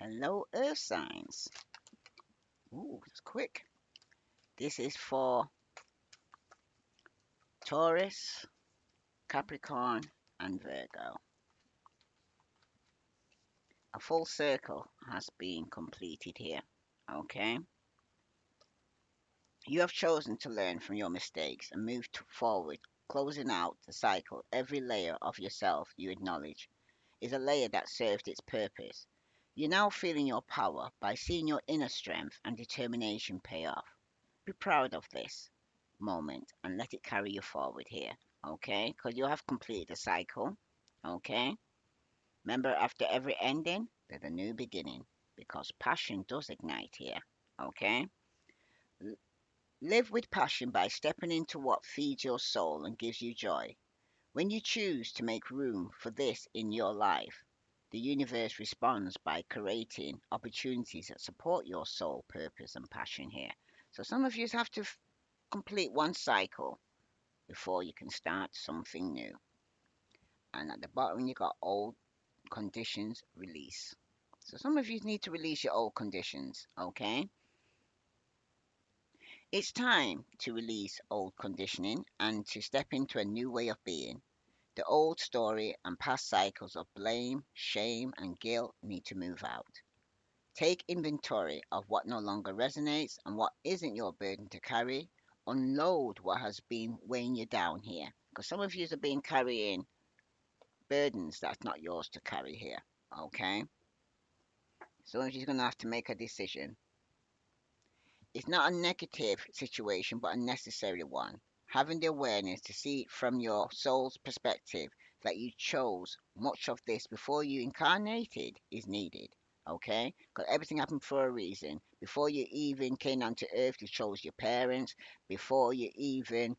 Hello, Earth signs. Ooh, it's quick. This is for Taurus, Capricorn, and Virgo. A full circle has been completed here. Okay? You have chosen to learn from your mistakes and move forward, closing out the cycle. Every layer of yourself you acknowledge is a layer that served its purpose. You're now feeling your power by seeing your inner strength and determination pay off. Be proud of this moment and let it carry you forward here. Okay? Because you have completed the cycle. Okay? Remember, after every ending, there's a new beginning because passion does ignite here. Okay? L- Live with passion by stepping into what feeds your soul and gives you joy. When you choose to make room for this in your life, the universe responds by creating opportunities that support your soul purpose and passion here. So some of you have to complete one cycle before you can start something new. And at the bottom, you got old conditions release. So some of you need to release your old conditions, okay? It's time to release old conditioning and to step into a new way of being. The old story and past cycles of blame, shame, and guilt need to move out. Take inventory of what no longer resonates and what isn't your burden to carry. Unload what has been weighing you down here. Because some of you have been carrying burdens that's not yours to carry here. Okay? So you're going to have to make a decision. It's not a negative situation, but a necessary one. Having the awareness to see it from your soul's perspective that you chose much of this before you incarnated is needed. Okay? Because everything happened for a reason. Before you even came down to earth, you chose your parents. Before you even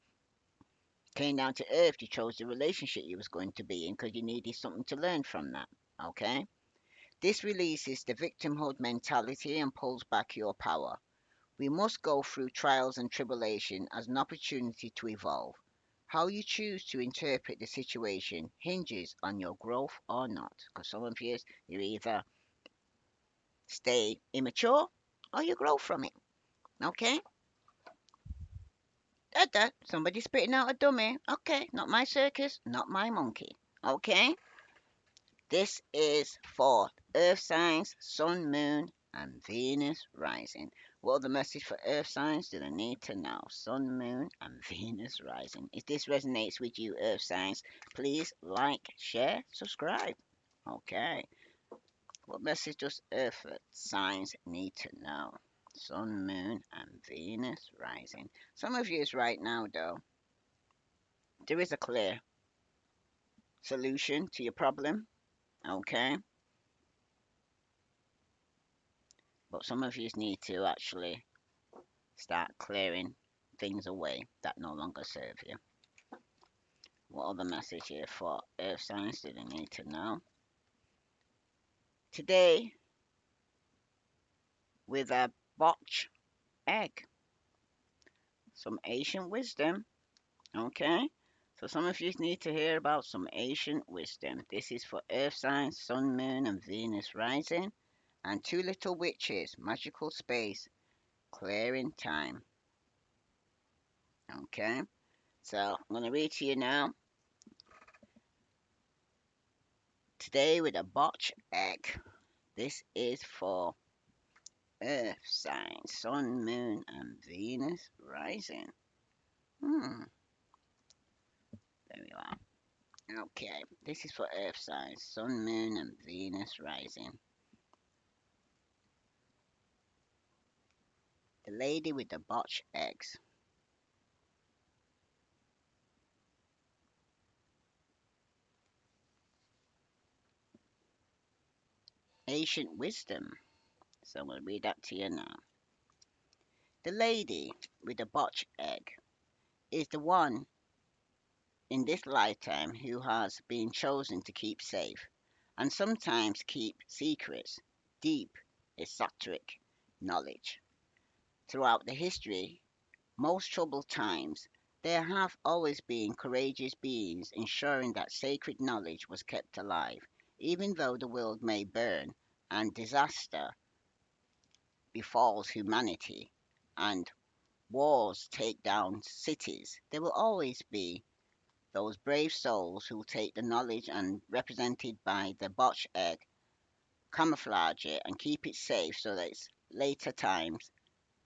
came down to earth, you chose the relationship you was going to be in because you needed something to learn from that. Okay? This releases the victimhood mentality and pulls back your power. We must go through trials and tribulation as an opportunity to evolve. How you choose to interpret the situation hinges on your growth or not. Because some of you either stay immature or you grow from it. Okay? That somebody's spitting out a dummy. Okay, not my circus, not my monkey. Okay? This is for Earth signs, Sun, Moon, and Venus rising. What are the message for Earth signs do they need to know? Sun, Moon, and Venus rising. If this resonates with you, Earth signs, please like, share, subscribe. Okay. What message does Earth signs need to know? Sun, Moon, and Venus rising. Some of you is right now, though. There is a clear solution to your problem. Okay. But some of you need to actually start clearing things away that no longer serve you. What other message here for Earth signs do they need to know? Today, with a botch egg, some ancient wisdom, okay? So some of you need to hear about some ancient wisdom. This is for Earth signs, Sun, Moon, and Venus rising, and two little witches, magical space, clearing time. Okay, so I'm going to read to you now. Today with a botch egg. This is for Earth signs, Sun, Moon, and Venus rising. There we are. Okay, this is for Earth signs, Sun, Moon, and Venus rising. The lady with the botched eggs. Ancient wisdom. So I'm going to read that to you now. The lady with the botched egg is the one in this lifetime who has been chosen to keep safe and sometimes keep secrets, deep, esoteric knowledge. Throughout the history, most troubled times, there have always been courageous beings ensuring that sacred knowledge was kept alive, even though the world may burn and disaster befalls humanity and wars take down cities, there will always be those brave souls who take the knowledge and represented by the botched egg, camouflage it and keep it safe so that it's later times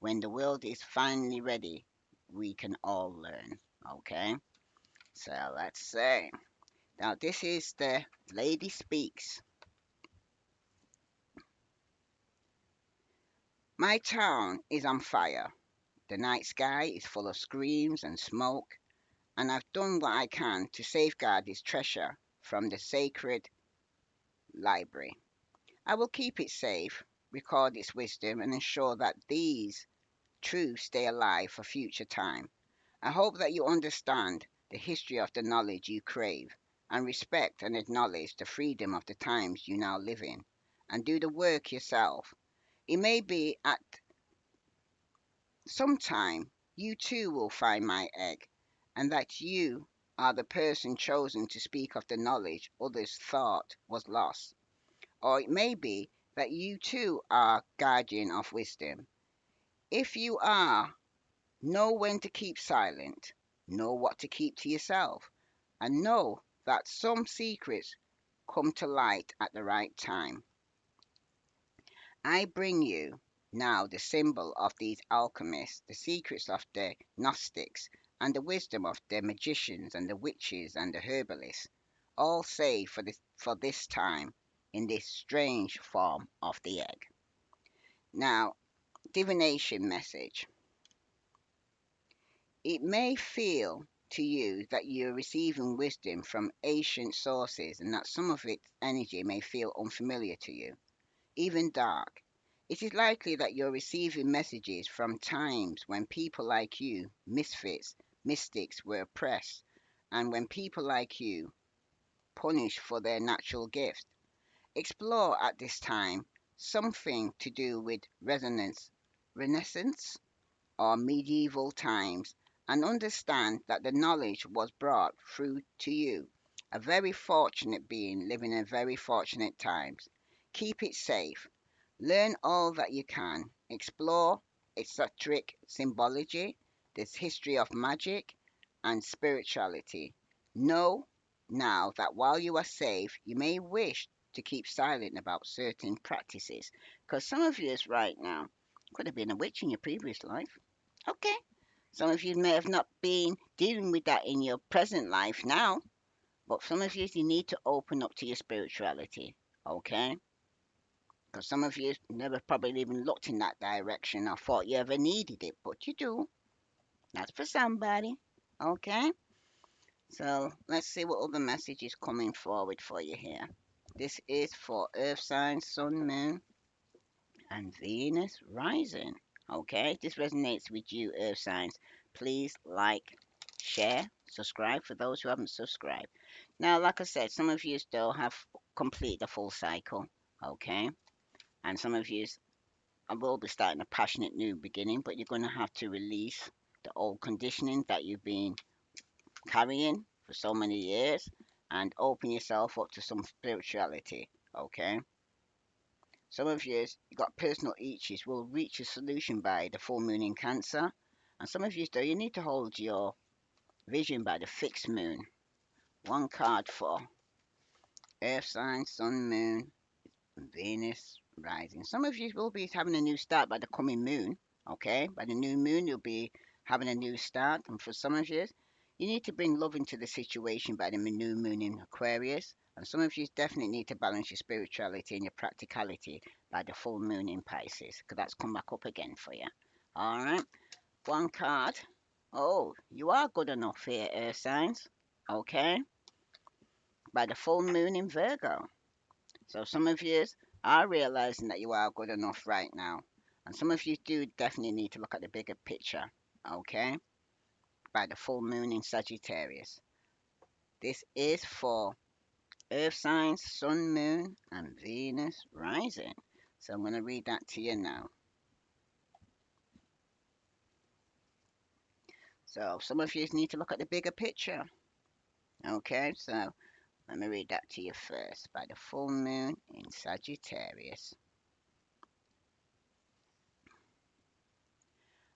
when the world is finally ready, we can all learn. Okay? So let's say. Now this is the lady speaks. My town is on fire. The night sky is full of screams and smoke, and I've done what I can to safeguard this treasure from the sacred library. I will keep it safe, record its wisdom, and ensure that these truths stay alive for future time. I hope that you understand the history of the knowledge you crave, and respect and acknowledge the freedom of the times you now live in, and do the work yourself. It may be at some time you too will find my egg, and that you are the person chosen to speak of the knowledge others thought was lost. Or it may be that you too are guardian of wisdom. If you are, know when to keep silent, know what to keep to yourself, and know that some secrets come to light at the right time. I bring you now the symbol of these alchemists, the secrets of the Gnostics, and the wisdom of the magicians and the witches and the herbalists, all saved for this time in this strange form of the egg. Now, divination message. It may feel to you that you're receiving wisdom from ancient sources and that some of its energy may feel unfamiliar to you, even dark. It is likely that you're receiving messages from times when people like you, misfits, mystics, were oppressed, and when people like you punished for their natural gift. Explore at this time something to do with resonance, renaissance, or medieval times, and understand that the knowledge was brought through to you, a very fortunate being living in very fortunate times. Keep it safe. Learn all that you can. Explore esoteric symbology, the history of magic, and spirituality. Know now that while you are safe, you may wish to keep silent about certain practices, because some of you right now could have been a witch in your previous life. Okay. Some of you may have not been dealing with that in your present life now, but some of you need to open up to your spirituality. Okay. Because some of you never probably even looked in that direction or thought you ever needed it, but you do. That's for somebody. Okay? So let's see what other message is coming forward for you here. This is for Earth signs, Sun, Moon, and Venus rising. Okay? If this resonates with you, Earth signs, please like, share, subscribe for those who haven't subscribed. Now, like I said, some of you still have completed the full cycle. Okay? And some of you I will be starting a passionate new beginning, but you're going to have to release the old conditioning that you've been carrying for so many years and open yourself up to some spirituality. Okay? Some of you got personal issues will reach a solution by the full moon in Cancer, and some of you though you need to hold your vision by the fixed moon. One card for Earth sign, Sun, Moon, Venus rising. Some of you will be having a new start by the coming moon. Okay, by the new moon, you'll be having a new start. And for some of you, you need to bring love into the situation by the new moon in Aquarius. And some of you definitely need to balance your spirituality and your practicality by the full moon in Pisces, because that's come back up again for you. All right, one card. Oh, you are good enough here, Earth signs. Okay, by the full moon in Virgo. So some of you are realizing that you are good enough right now. And some of you do definitely need to look at the bigger picture, okay? By the full moon in Sagittarius. This is for Earth signs, Sun, Moon, and Venus rising. So I'm going to read that to you now. So some of you need to look at the bigger picture, okay? So Let me read that to you first. By the full moon in Sagittarius.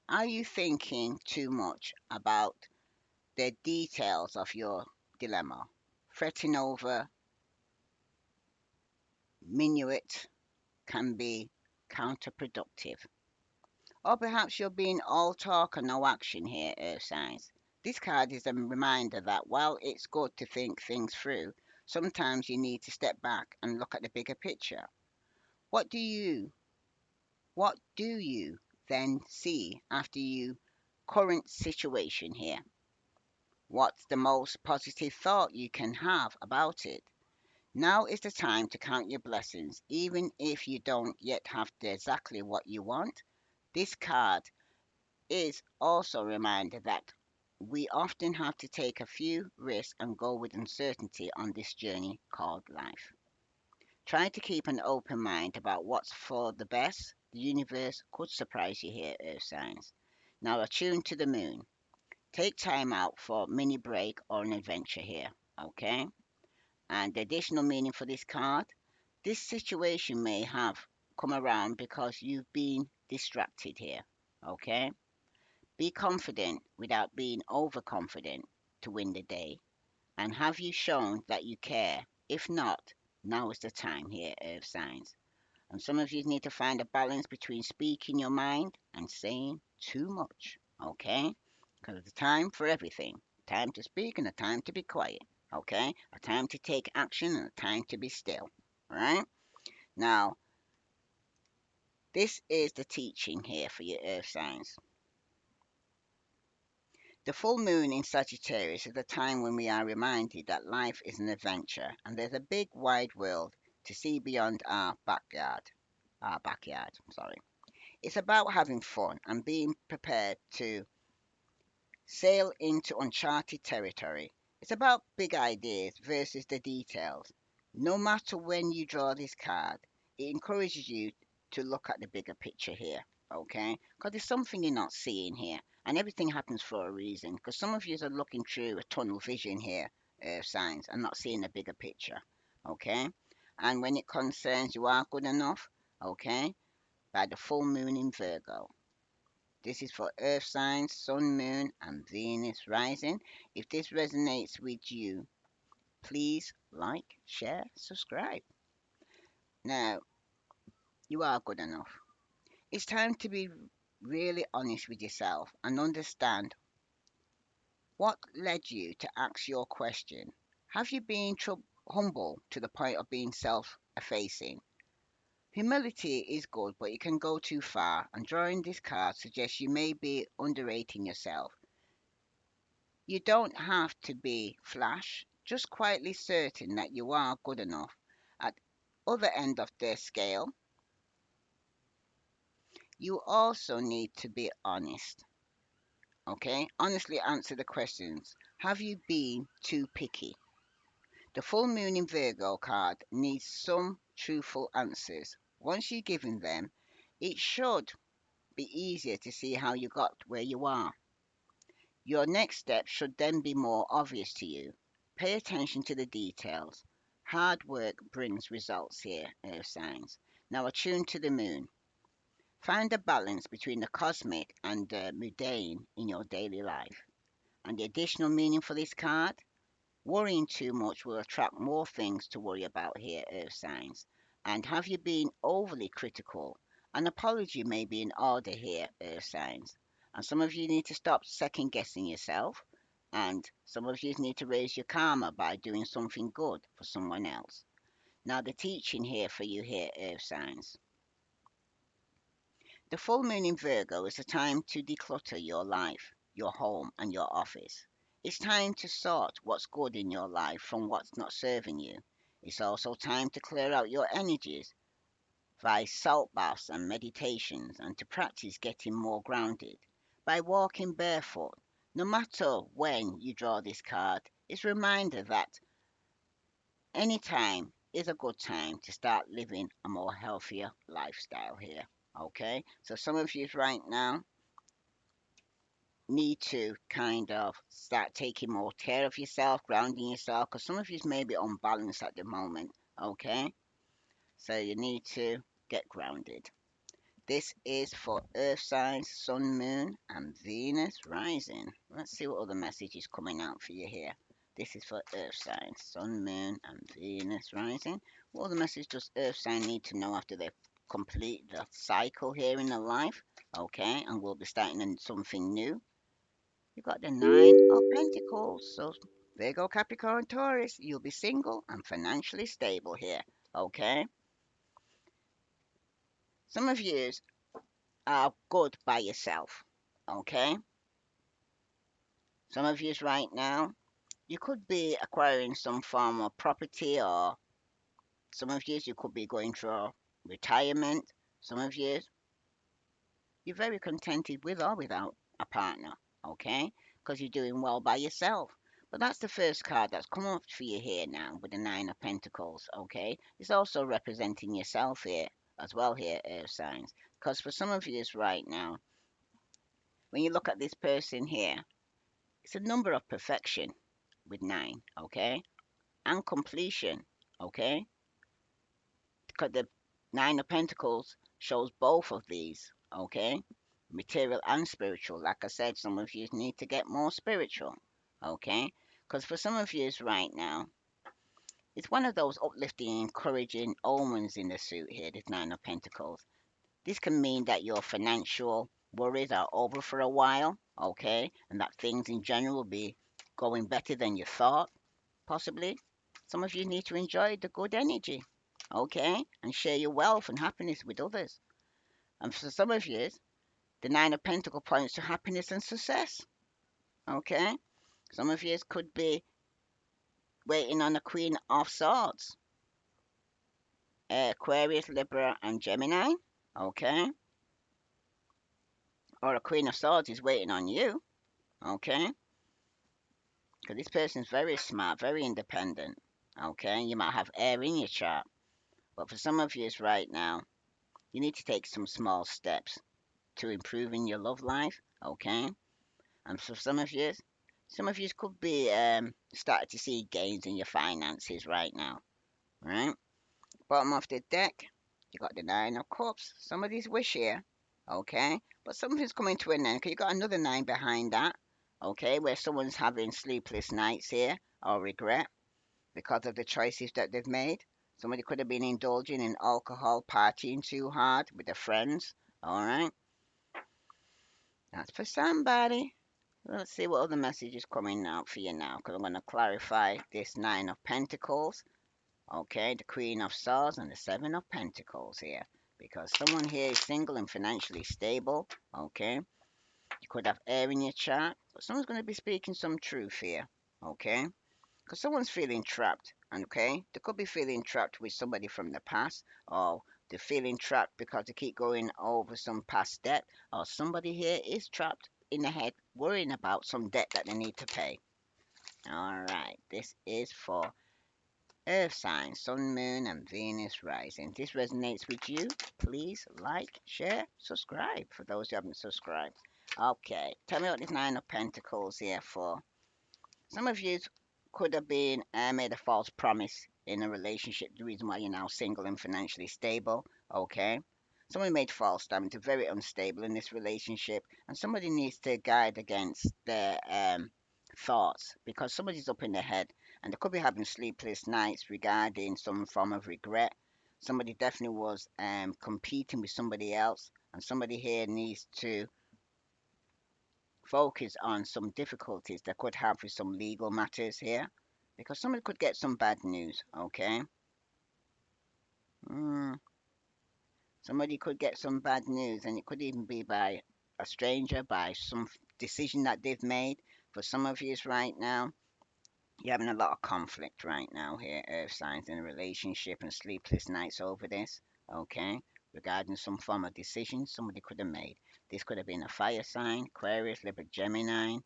Are you thinking too much about the details of your dilemma? Fretting over minuet can be counterproductive. Or perhaps you're being all talk and no action here, Earth signs. This card is a reminder that while it's good to think things through, sometimes you need to step back and look at the bigger picture. What do you what do you then see after you current situation here? What's the most positive thought you can have about it? Now is the time to count your blessings, even if you don't yet have exactly what you want. This card is also a reminder that we often have to take a few risks and go with uncertainty on this journey called life. Try to keep an open mind about what's for the best. The universe could surprise you here, Earth signs. Now attune to the moon. Take time out for a mini break or an adventure here, okay? And the additional meaning for this card, this situation may have come around because you've been distracted here, okay? Be confident without being overconfident to win the day. And have you shown that you care? If not, now is the time here, Earth signs. And some of you need to find a balance between speaking your mind and saying too much. Okay? Because it's a time for everything. A time to speak and a time to be quiet. Okay? A time to take action and a time to be still. Right? Now, this is the teaching here for your earth signs. The full moon in Sagittarius is the time when we are reminded that life is an adventure and there's a big wide world to see beyond our backyard. Sorry. It's about having fun and being prepared to sail into uncharted territory. It's about big ideas versus the details. No matter when you draw this card, it encourages you to look at the bigger picture here, okay? Because there's something you're not seeing here, and everything happens for a reason. Because some of you are looking through a tunnel vision here, signs, and not seeing the bigger picture, okay? And when it concerns you are good enough, okay, by the full moon in Virgo. This is for Earth signs, Sun, Moon, and Venus rising. If this resonates with you, please like, share, subscribe. Now, you are good enough. It's time to be really honest with yourself and understand what led you to ask your question. Have you been humble to the point of being self effacing? Humility is good, but it can go too far, and drawing this card suggests you may be underrating yourself. You don't have to be flash, just quietly certain that you are good enough. At other end of the scale, you also need to be honest. Okay? Honestly answer the questions. Have you been too picky? The full moon in Virgo card needs some truthful answers. Once you've given them, it should be easier to see how you got where you are. Your next step should then be more obvious to you. Pay attention to the details. Hard work brings results here, Earth signs. Now attune to the moon. Find a balance between the cosmic and the mundane in your daily life. And the additional meaning for this card? Worrying too much will attract more things to worry about here, Earth signs. And have you been overly critical? An apology may be in order here, Earth signs. And some of you need to stop second guessing yourself. And some of you need to raise your karma by doing something good for someone else. Now, the teaching here for you here, Earth signs. The full moon in Virgo is a time to declutter your life, your home, and your office. It's time to sort what's good in your life from what's not serving you. It's also time to clear out your energies via salt baths and meditations and to practice getting more grounded by walking barefoot. No matter when you draw this card, it's a reminder that any time is a good time to start living a more healthier lifestyle here. Okay, so some of you right now need to kind of start taking more care of yourself, grounding yourself, because some of you may be unbalanced at the moment. Okay, so you need to get grounded. This is for Earth signs, Sun, Moon, and Venus rising. Let's see what other message is coming out for you here. This is for Earth signs, Sun, Moon, and Venus rising. What other message does Earth sign need to know after they complete the cycle here in their life? Okay, and we'll be starting on something new. You got the Nine of Pentacles. So there you go, Capricorn, Taurus. You'll be single and financially stable here. Okay. Some of you are good by yourself. Okay. Some of you right now, you could be acquiring some form of property, or some of you could be going through retirement. Some of you, you're very contented with or without a partner. Okay. Because you're doing well by yourself. But that's the first card that's come up for you here now with the Nine of Pentacles, okay? It's also representing yourself here as well here, Earth signs. Because for some of you right now, when you look at this person here, it's a number of perfection with 9, okay? And completion, okay? Because the Nine of Pentacles shows both of these, okay? Material and spiritual. Like I said, some of you need to get more spiritual, okay? Because for some of you right now, it's one of those uplifting, encouraging omens in the suit here, this Nine of Pentacles. This can mean that your financial worries are over for a while, okay? And that things in general will be going better than you thought, possibly. Some of you need to enjoy the good energy, okay? And share your wealth and happiness with others. And for some of you, the Nine of Pentacles points to happiness and success, okay? Some of you could be waiting on the Queen of Swords, Aquarius, Libra, and Gemini, okay? Or a Queen of Swords is waiting on you, okay? Because this person's very smart, very independent, okay? You might have air in your chart, but for some of you right now, you need to take some small steps to improving your love life, okay? And for some of you could be starting to see gains in your finances right now, right? Bottom of the deck, you got the Nine of Cups. Somebody's wish here, okay? But something's coming to an end because you got another 9 behind that, okay? Where someone's having sleepless nights here or regret because of the choices that they've made. Somebody could have been indulging in alcohol, partying too hard with their friends, all right? That's for somebody. Let's see what other message is coming out for you now because I'm going to clarify this Nine of Pentacles. Okay, the Queen of Swords and the Seven of Pentacles here. Because someone here is single and financially stable. Okay, you could have air in your chart, but someone's going to be speaking some truth here. Okay, because someone's feeling trapped. Okay, they could be feeling trapped with somebody from the past, or they're feeling trapped because they keep going over some past debt, or somebody here is trapped in the head worrying about some debt that they need to pay. All right, this is for Earth signs, Sun, Moon, and Venus rising. If this resonates with you, please like, share, subscribe for those who haven't subscribed. Okay, tell me what this Nine of Pentacles here for. Some of you could have been made a false promise in a relationship, the reason why you're now single and financially stable. Okay, someone made false statements, they're very unstable in this relationship, and somebody needs to guide against their thoughts because somebody's up in their head and they could be having sleepless nights regarding some form of regret. Somebody definitely was competing with somebody else, and somebody here needs to focus on some difficulties that could have with some legal matters here because somebody could get some bad news, okay? Mm, somebody could get some bad news, and it could even be by a stranger, by some decision that they've made. For some of you right now, you're having a lot of conflict right now here, Earth signs, in a relationship and sleepless nights over this, okay? Regarding some form of decision somebody could have made. This could have been a fire sign, Aquarius, Libra, Gemini,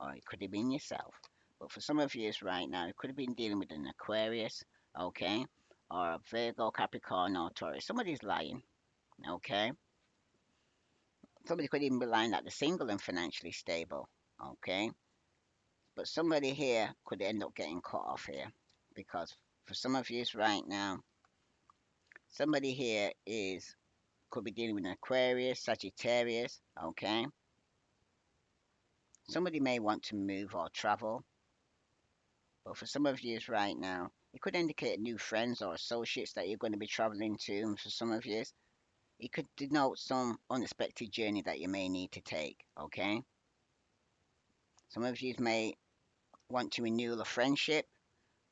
or it could have been yourself. But for some of you right now, it could have been dealing with an Aquarius, okay? Or a Virgo, Capricorn, or Taurus. Somebody's lying, okay? Somebody could even be lying that they're single and financially stable. Okay. But somebody here could end up getting cut off here because for some of you right now, somebody here is could be dealing with an Aquarius, Sagittarius. Okay. Somebody may want to move or travel, but for some of you right now, it could indicate new friends or associates that you're going to be traveling to. And for some of you, it could denote some unexpected journey that you may need to take. Okay. Some of you may want to renew a friendship,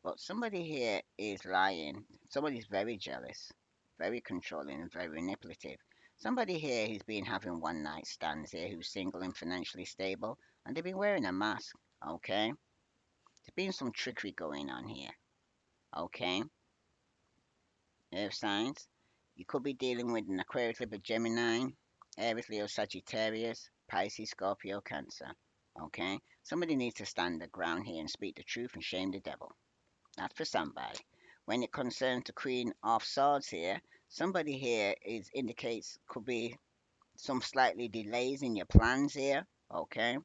but somebody here is lying. Somebody's very jealous, very controlling, and very manipulative. Somebody here who's been having one night stands here, who's single and financially stable, and they've been wearing a mask. Okay. There's been some trickery going on here. Okay. Earth signs. You could be dealing with an Aquarius, Libra, Gemini, Aries, Leo, Sagittarius, Pisces, Scorpio, Cancer. Okay? Somebody needs to stand their ground here and speak the truth and shame the devil. That's for somebody. When it concerns the Queen of Swords here, somebody here is indicates could be some slightly delays in your plans here. Okay?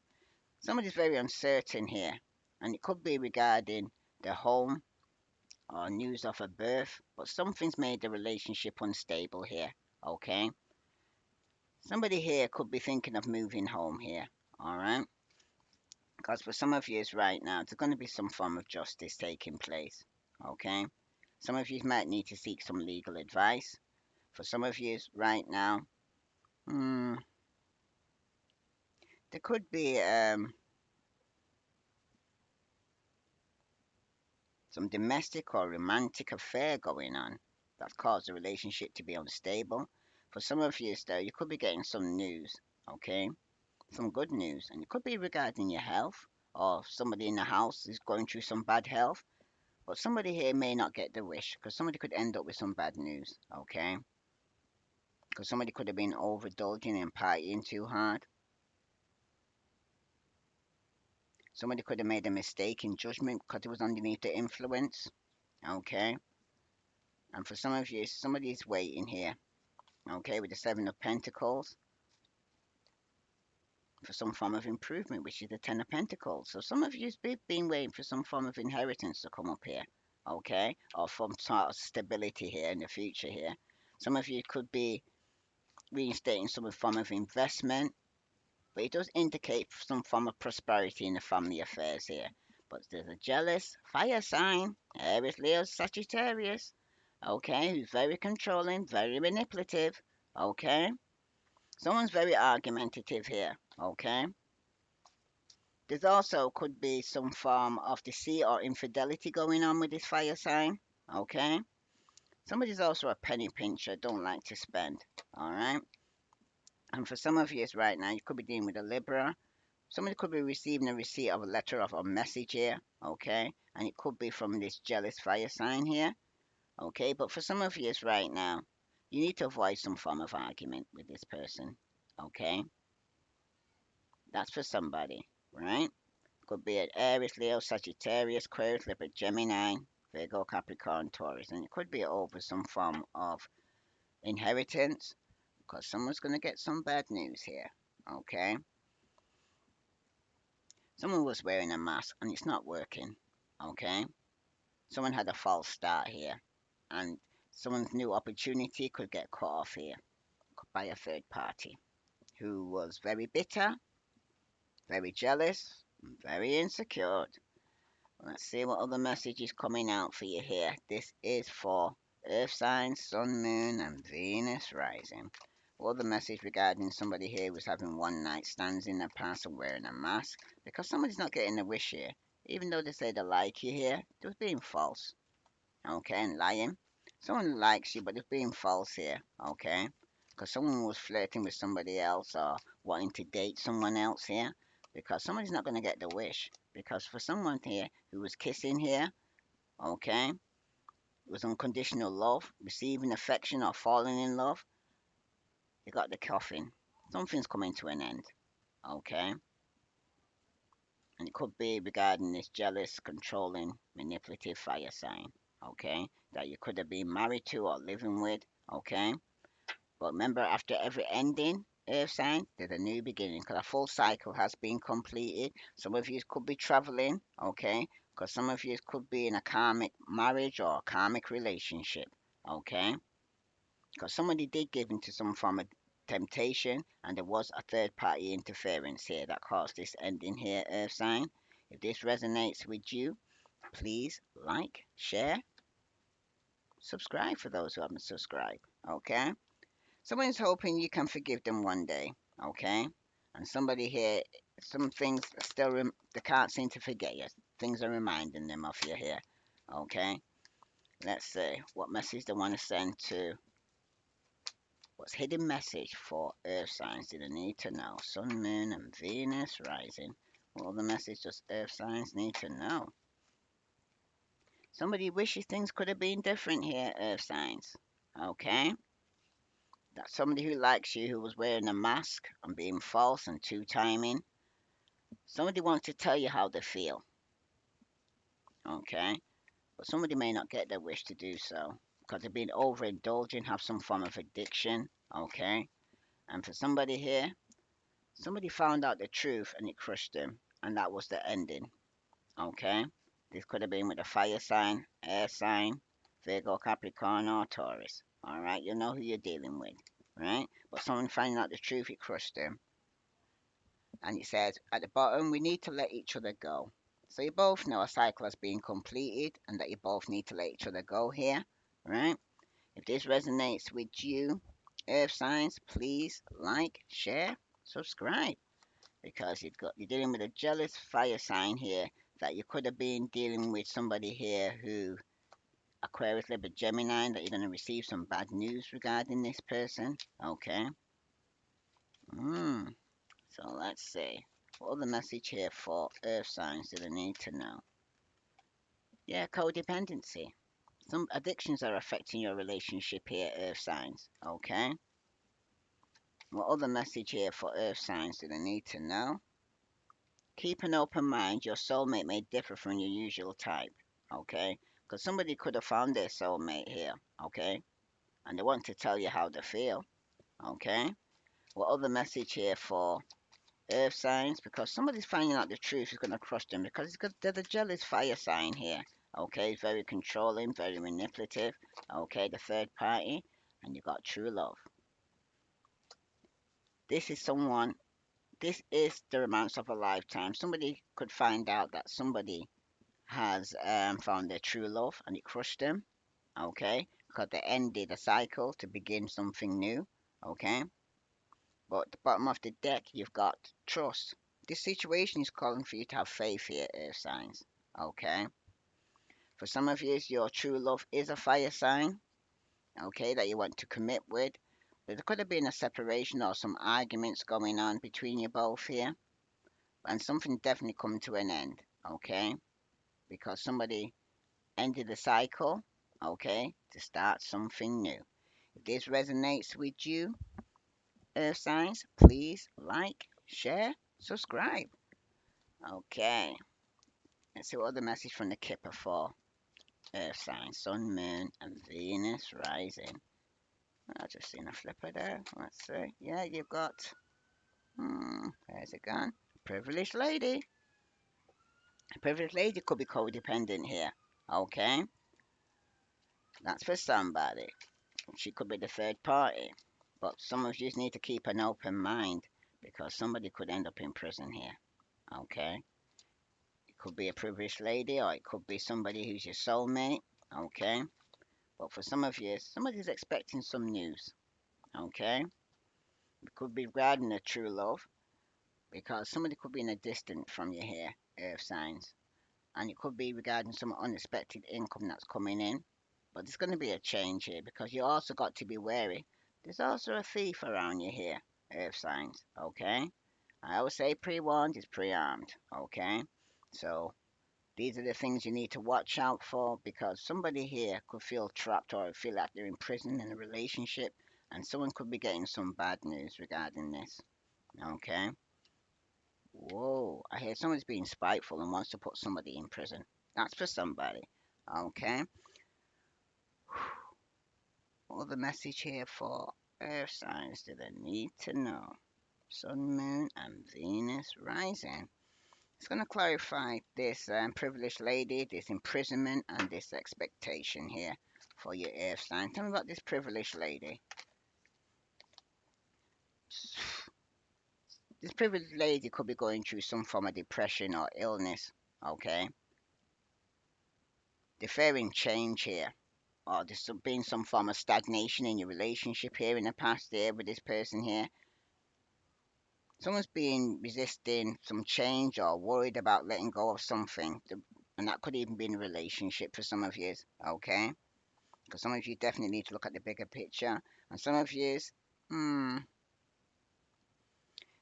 Somebody's very uncertain here, and it could be regarding their home or news of a birth, but something's made the relationship unstable here. Okay? Somebody here could be thinking of moving home here. Alright? Because for some of you right now, there's going to be some form of justice taking place. Okay? Some of you might need to seek some legal advice. For some of you right now, hmm, there could be some domestic or romantic affair going on that's caused the relationship to be unstable. For some of you, though, you could be getting some news. Okay? Some good news, and it could be regarding your health, or somebody in the house is going through some bad health. But somebody here may not get the wish because somebody could end up with some bad news. Okay, because somebody could have been overindulging and partying too hard. Somebody could have made a mistake in judgment because it was underneath the influence. Okay, and for some of you, somebody's waiting here. Okay, with the Seven of Pentacles for some form of improvement, which is the Ten of Pentacles. So some of you've been waiting for some form of inheritance to come up here, okay, or some sort of stability here in the future here. Some of you could be reinstating some form of investment, but it does indicate some form of prosperity in the family affairs here. But there's a jealous fire sign, Aries, Leo, Sagittarius, okay, who's very controlling, very manipulative, okay. Someone's very argumentative here, okay. There's also could be some form of deceit or infidelity going on with this fire sign. Okay. Somebody's also a penny pincher, don't like to spend. Alright. And for some of you right now, you could be dealing with a Libra. Somebody could be receiving a receipt of a letter of a message here. Okay. And it could be from this jealous fire sign here. Okay. But for some of you right now, you need to avoid some form of argument with this person. Okay. That's for somebody. Right? Could be an Aries, Leo, Sagittarius, Aquarius, Libra, Gemini, Virgo, Capricorn, Taurus. And it could be over some form of inheritance because someone's going to get some bad news here. Okay? Someone was wearing a mask and it's not working. Okay? Someone had a false start here. And someone's new opportunity could get cut off here by a third party who was very bitter, very jealous, very insecure. Let's see what other message is coming out for you here. This is for Earth signs, Sun, Moon, and Venus rising. What other message regarding somebody here who's having one night stands in the past and wearing a mask? Because somebody's not getting a wish here. Even though they say they like you here, they're being false. Okay, and lying. Someone likes you, but they're being false here. Okay? Because someone was flirting with somebody else or wanting to date someone else here. Because somebody's not going to get the wish. Because for someone here who was kissing here, okay, it was unconditional love, receiving affection or falling in love, they got the coffin. Something's coming to an end, okay? And it could be regarding this jealous, controlling, manipulative fire sign, okay? That you could have been married to or living with, okay? But remember, after every ending, Earth sign, there's a new beginning because a full cycle has been completed. Some of you could be traveling, okay? Because some of you could be in a karmic marriage or a karmic relationship, okay? Because somebody did give into some form of temptation and there was a third party interference here that caused this ending here, Earth sign. If this resonates with you, please like, share, subscribe for those who haven't subscribed, okay? Someone's hoping you can forgive them one day, okay? And somebody here, some things still they can't seem to forget you. Things are reminding them of you here, okay? Let's see what message they want to send to. What's hidden message for Earth signs do they need to know? Sun, Moon, and Venus rising. What other message does Earth signs need to know? Somebody wishes things could have been different here, Earth signs. Okay? That's somebody who likes you who was wearing a mask and being false and two-timing. Somebody wants to tell you how they feel. Okay? But somebody may not get their wish to do so because they've been overindulging, have some form of addiction. Okay? And for somebody here, somebody found out the truth and it crushed them. And that was the ending. Okay? This could have been with a fire sign, air sign, Virgo, Capricorn, or Taurus. Alright? You know who you're dealing with. Right? But someone finding out the truth, it crushed them. And it says at the bottom, we need to let each other go. So you both know a cycle has been completed and that you both need to let each other go here. Right? If this resonates with you, Earth signs, please like, share, subscribe. Because you're dealing with a jealous fire sign here that you could have been dealing with somebody here who Aquarius, Libra, Gemini, that you're going to receive some bad news regarding this person. Okay. So let's see. What other message here for Earth signs do they need to know? Yeah, codependency. Some addictions are affecting your relationship here, Earth signs. Okay. What other message here for Earth signs do they need to know? Keep an open mind. Your soulmate may differ from your usual type. Okay. Because somebody could have found their soulmate here. Okay. And they want to tell you how they feel. Okay. What other message here for Earth signs? Because somebody's finding out the truth is going to crush them because they're the jealous fire sign here. Okay. Very controlling, very manipulative. Okay. The third party. And you got true love. This is someone. This is the romance of a lifetime. Somebody could find out that somebody has found their true love and it crushed them. Okay. Because they ended a cycle to begin something new. Okay. But at the bottom of the deck, you've got trust. This situation is calling for you to have faith here, Earth signs. Okay. For some of you, your true love is a fire sign. Okay, that you want to commit with. But there could have been a separation or some arguments going on between you both here. And something definitely coming to an end. Okay. Because somebody ended the cycle. Okay. To start something new. If this resonates with you, Earth signs, please like, share, subscribe. Okay, let's see what other message from the Kipper for Earth signs, Sun, Moon, and Venus rising. I've just seen a flipper there. Let's see. Yeah, you've got. Where's it gone? Privileged lady. A privileged lady could be codependent here. Okay, that's for somebody. She could be the third party. But some of you need to keep an open mind because somebody could end up in prison here. Okay. It could be a privileged lady or it could be somebody who's your soulmate. Okay. But for some of you, somebody's expecting some news. Okay. It could be regarding a true love because somebody could be in a distance from you here, Earth signs. And it could be regarding some unexpected income that's coming in. But there's going to be a change here because you also got to be wary. There's also a thief around you here, Earth signs. Okay. I always say pre-warned is pre-armed. Okay. So these are the things you need to watch out for because somebody here could feel trapped or feel like they're in prison in a relationship and someone could be getting some bad news regarding this. Okay. Whoa, I hear someone's being spiteful and wants to put somebody in prison. That's for somebody. Okay. What the message here for earth signs do they need to know? Sun, Moon, and Venus rising. It's going to clarify this privileged lady, this imprisonment, and this expectation here for your earth sign. Tell me about this privileged lady. This privileged lady could be going through some form of depression or illness, okay? Deferring change here, or there's been some form of stagnation in your relationship here in the past year with this person here. Someone's been resisting some change or worried about letting go of something, and that could even be in a relationship for some of you, okay? Because some of you definitely need to look at the bigger picture, and some of you, hmm,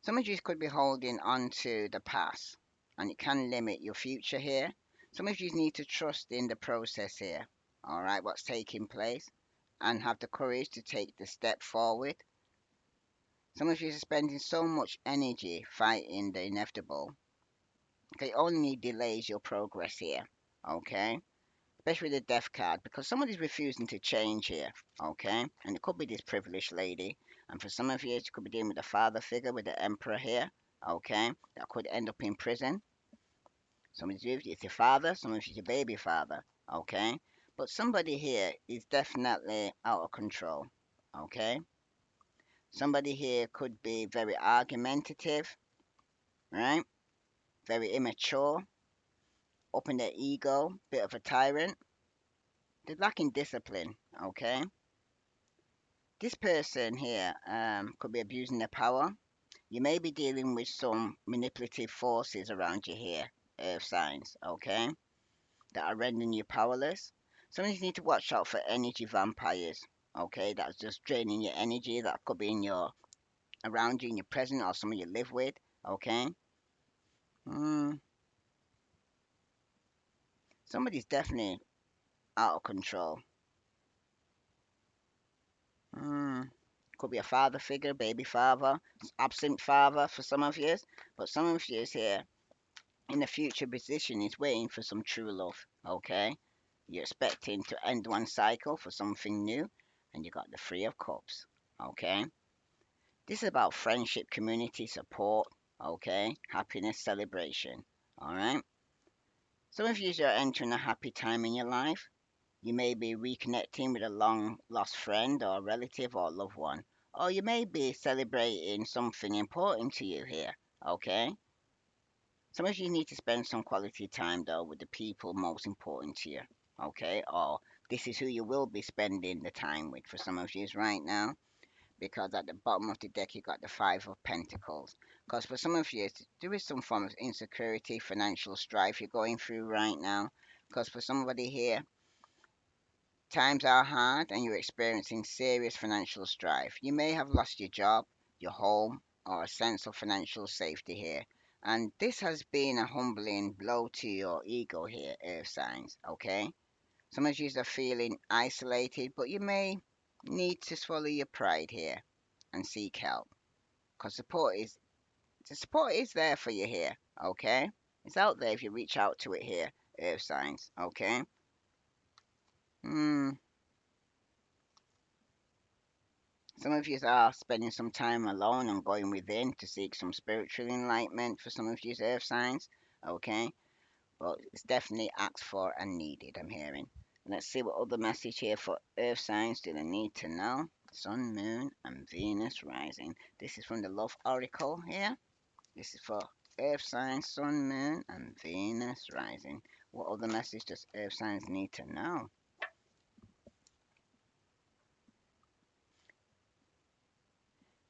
some of you could be holding on to the past, and it can limit your future here. Some of you need to trust in the process here, all right, what's taking place, and have the courage to take the step forward. Some of you are spending so much energy fighting the inevitable. Okay, only delays your progress here. Okay, especially the death card, because somebody's refusing to change here. Okay, and it could be this privileged lady, and for some of you, it could be dealing with a father figure with the emperor here. Okay, that could end up in prison. Some of you, it's your father. Some of you, your baby father. Okay, but somebody here is definitely out of control. Okay, somebody here could be very argumentative, right? Very immature, up in their ego, bit of a tyrant. They're lacking discipline, okay? This person here could be abusing their power. You may be dealing with some manipulative forces around you here, earth signs, okay? That are rendering you powerless. Some of you need to watch out for energy vampires, okay? That's just draining your energy. That could be in your around you, in your present, or someone you live with, okay? Mm, somebody's definitely out of control. Mm, could be a father figure, baby father, absent father for some of you, but some of you here in the future position is waiting for some true love. Okay, you're expecting to end one cycle for something new, and you got the Three of Cups. Okay, this is about friendship, community support. Okay, happiness, celebration. All right, some of you are entering a happy time in your life. You may be reconnecting with a long lost friend or relative or loved one. Or you may be celebrating something important to you here. Okay? Some of you need to spend some quality time though with the people most important to you. Okay? Or this is who you will be spending the time with for some of you right now. Because at the bottom of the deck you got the Five of Pentacles. Because for some of you there is some form of insecurity, financial strife you're going through right now. Because for somebody here, times are hard and you're experiencing serious financial strife. You may have lost your job, your home, or a sense of financial safety here. And this has been a humbling blow to your ego here, Earth signs, okay? Some of you are feeling isolated, but you may need to swallow your pride here and seek help. Because the support is there for you here, okay? It's out there if you reach out to it here, Earth signs, okay? Hmm. Some of you are spending some time alone and going within to seek some spiritual enlightenment for some of you earth signs. Okay, but it's definitely asked for and needed, I'm hearing. Let's see what other message here for earth signs do they need to know. Sun, Moon, and Venus rising. This is from the Love Oracle here. This is for earth signs, Sun, Moon, and Venus rising. What other message does earth signs need to know?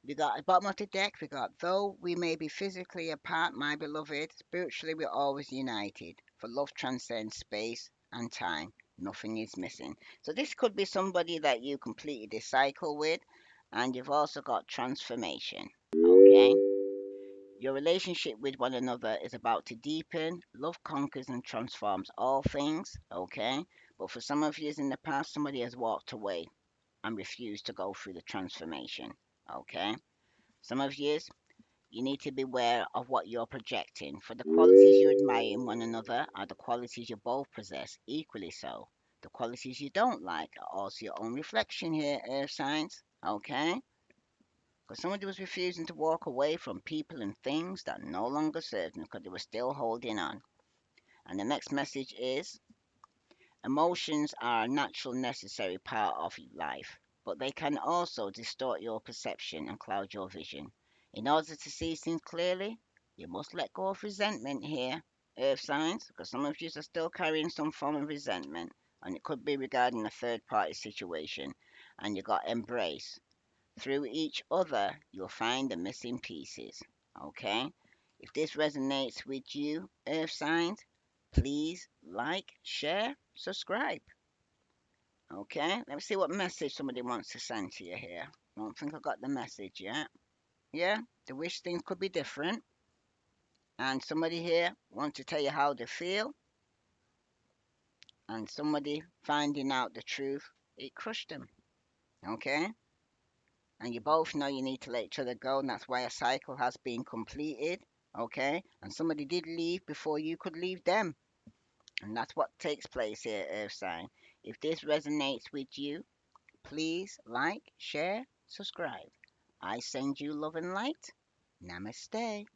We got at the bottom of the deck, we got, though we may be physically apart, my beloved, spiritually we're always united. For love transcends space and time. Nothing is missing. So this could be somebody that you completed this cycle with, and you've also got transformation. Okay? Your relationship with one another is about to deepen. Love conquers and transforms all things. Okay? But for some of you in the past, somebody has walked away and refused to go through the transformation. Okay? Some of you need to be aware of what you're projecting, for the qualities you admire in one another are the qualities you both possess, equally so. The qualities you don't like are also your own reflection here, earth signs. Okay? Because somebody was refusing to walk away from people and things that no longer served them because they were still holding on. And the next message is emotions are a natural, necessary part of life, but they can also distort your perception and cloud your vision. In order to see things clearly, you must let go of resentment here, earth signs, because some of you are still carrying some form of resentment, and it could be regarding a third party situation, and you got embrace. Through each other, you'll find the missing pieces. Okay? If this resonates with you, earth signs, please like, share, subscribe. Okay, let me see what message somebody wants to send to you here. I don't think I got the message yet. Yeah, the wish things could be different. And somebody here wants to tell you how they feel. And somebody finding out the truth, it crushed them. Okay? And you both know you need to let each other go, and that's why a cycle has been completed. Okay? And somebody did leave before you could leave them. And that's what takes place here, Earth Sign. If this resonates with you, please like, share, subscribe. I send you love and light. Namaste.